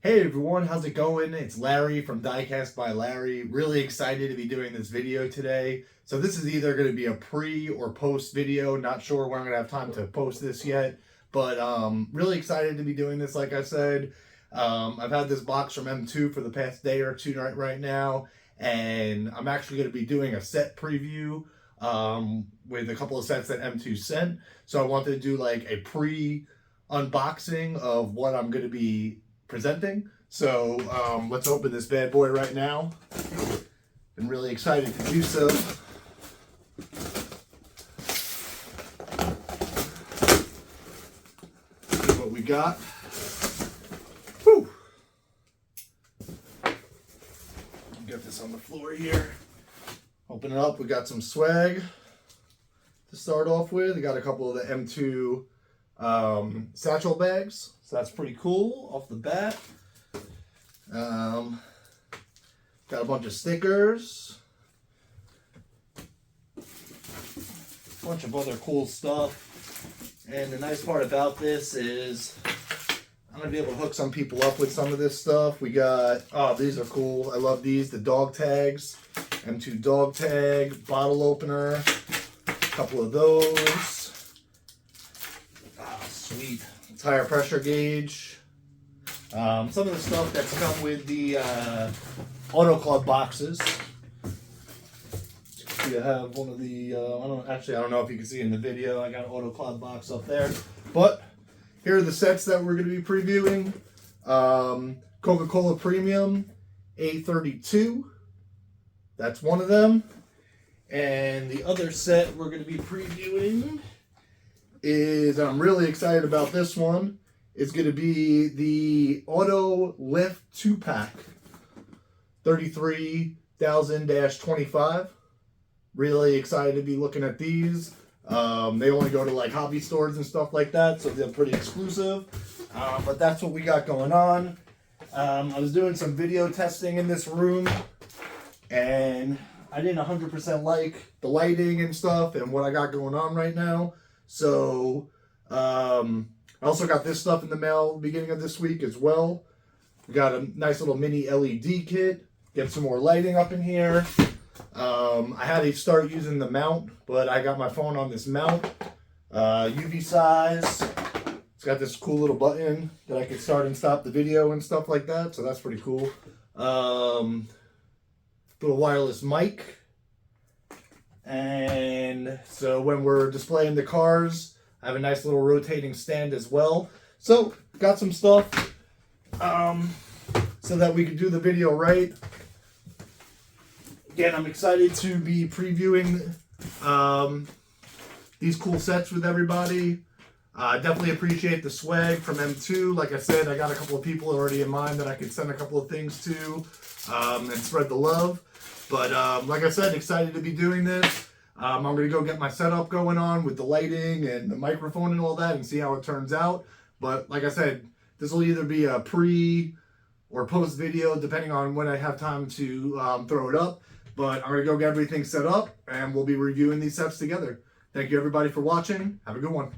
Hey everyone, how's it going? It's Larry from Diecast by Larry. Really excited to be doing this video today. So this is either going to be a pre or post video. Not sure when I'm going to have time to post this yet. But really excited to be doing this, like I said. I've had this box from M2 for the past day or two right now. And I'm actually going to be doing a set preview with a couple of sets that M2 sent. So I wanted to do like a pre-unboxing of what I'm going to be presenting. So let's open this bad boy right now. Been really excited to do so. See what we got. Whew. Get this on the floor here. Open it up. We got some swag to start off with. We got a couple of the M2 satchel bags, so that's pretty cool off the bat. Got a bunch of stickers, a bunch of other cool stuff, and the nice part about this is I'm gonna be able to hook some people up with some of this stuff. We got, oh, these are cool. I love these, the dog tags, M2 dog tag, bottle opener, a couple of those. Sweet. Tire pressure gauge. Some of the stuff that's come with the Auto Club boxes. You have one of the, I don't know if you can see in the video, I got an Auto Club box up there. But here are the sets that we're going to be previewing. Coca-Cola Premium A32. That's one of them. And the other set we're going to be previewing is, and I'm really excited about this one, is going to be the Auto Lift 2-pack 33,000-25. Really excited to be looking at these. They only go to like hobby stores and stuff like that, so they're pretty exclusive. But that's what we got going on. I was doing some video testing in this room, and I didn't 100% like the lighting and stuff and what I got going on right now. So, I also got this stuff in the mail beginning of this week as well. We got a nice little mini LED kit. Get some more lighting up in here. I had to start using the mount, but I got my phone on this mount. UV size. It's got this cool little button that I can start and stop the video and stuff like that. So that's pretty cool. Little wireless mic. And so when we're displaying the cars, I have a nice little rotating stand as well. So got some stuff so that we can do the video right. Again, I'm excited to be previewing these cool sets with everybody. Definitely appreciate the swag from M2. Like I said, I got a couple of people already in mind that I could send a couple of things to and spread the love. But like I said, excited to be doing this. I'm going to go get my setup going on with the lighting and the microphone and all that and see how it turns out. But like I said, this will either be a pre or post video depending on when I have time to throw it up. But I'm going to go get everything set up and we'll be reviewing these sets together. Thank you everybody for watching. Have a good one.